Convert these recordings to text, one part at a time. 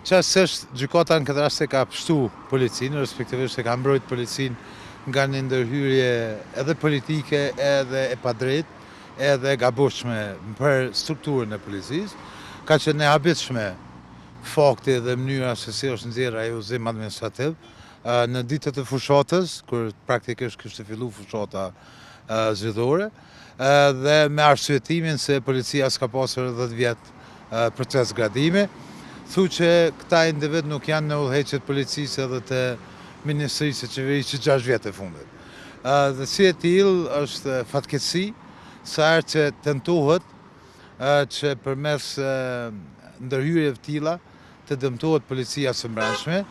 Qasësht gjykata në këtë rast e ka pështu policinë, respektivisht e ka mbrojt policinë nga një ndërhyrje edhe politike, edhe e padrejt, edhe gabueshme për strukturën e policisë, ka qenë e habitshme fakti dhe mënyra se si është nxjerrë ai udhëzim administrativ në ditët e fushatës, kur praktikisht kishte filluar fushata zgjedhore, dhe me arsyetimin se policia s'ka pasur 10 vjet proces gradimi. Thu që këta individ nuk janë në udhëheqjet policisë edhe të Ministrisë së Qeverisë 6 vjet e fundit. Dhe si e tillë është fatkeqësi sa herë që tentohet që përmes ndërhyrjeve të tilla të dëmtohet policia së brendshme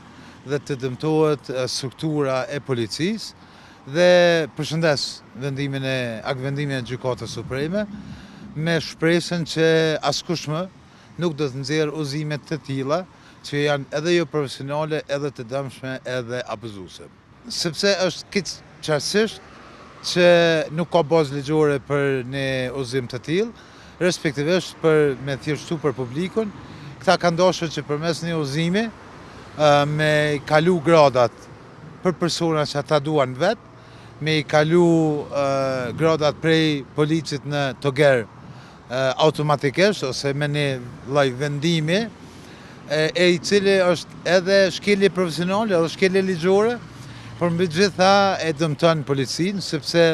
dhe të dëmtohet struktura e policisë dhe përshëndes vendimin e Gjykatës Supreme me shpresën që askush më nuk do të nxjerrë udhëzime të tilla që janë edhe jo profesionale, edhe të dëmshme, edhe abuzuese. Sepse është keq qartësisht që nuk ka bazë ligjore për një udhëzim të tillë, respektivisht për me thjeshtu për publikun, këta kanë dashur që përmes një udhëzimi me i kalu gradat për persona që ata duan vetë, me i kalu gradat prej policit në toger automatikisht ose me një lloj vendimi e i cili është edhe shkelje profesionale edhe shkelje ligjore, por mbi gjitha e dëmton policinë sepse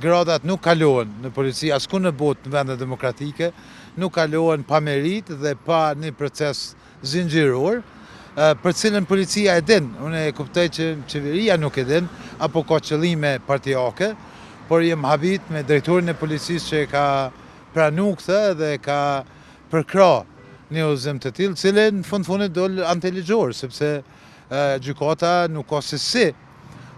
gradat nuk kalohen në polici asku në botë në vende demokratike, nuk kalohen pa meritë dhe pa një proces zinxhiror, për cilën policia e din. Unë e kuptoj që qeveria nuk e din apo ka qëllime partijake, por jem habit me drejtorin e policisë që ka pranu këtë dhe ka përkra një udhëzim të tillë, cili në fundit dol antiligjor, sepse gjykata nuk ka se si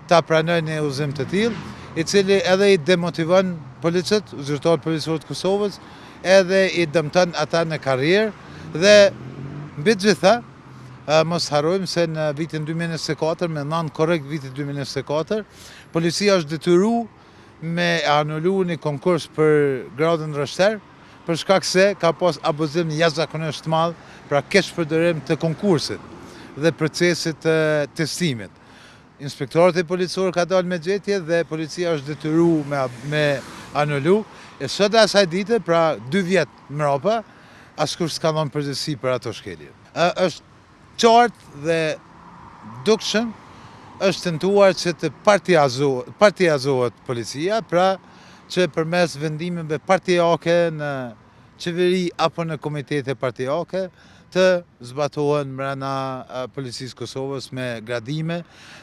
ta pranoj një udhëzim të tillë, i cili edhe i demotivon policët, zyrtarët policorë të Kosovës, edhe i dëmton ata në karrierë dhe mbi gjitha mos harrojmë se në vitin 2024, me nën korrekt vitit 2024, policia është detyruar me anulu një konkurs për gradën rreshter, për shkak se ka pas abuzim jashtëzakonisht të madh, pra keq përdorim të konkursit dhe procesit të testimit. Inspektorët e policorë ka dalë me gjetje dhe policia është detyruar me anulu. E sot e asaj dite, pra 2 vjet mrapa, askush s'ka dhënë përgjegjësi për ato shkelje. Është qartë dhe dukshëm është tentuar që të partizazohet policia, pra që përmes vendimeve partijake në qeveri apo në komitete partijake të zbatohen brenda policisë Kosovës me gradime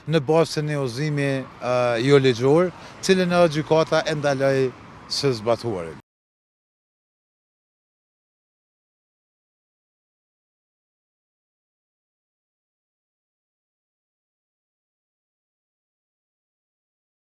në bazë të një udhëzimi jo ligjor, cilën edhe gjykata e ndaloi së zbatuarit.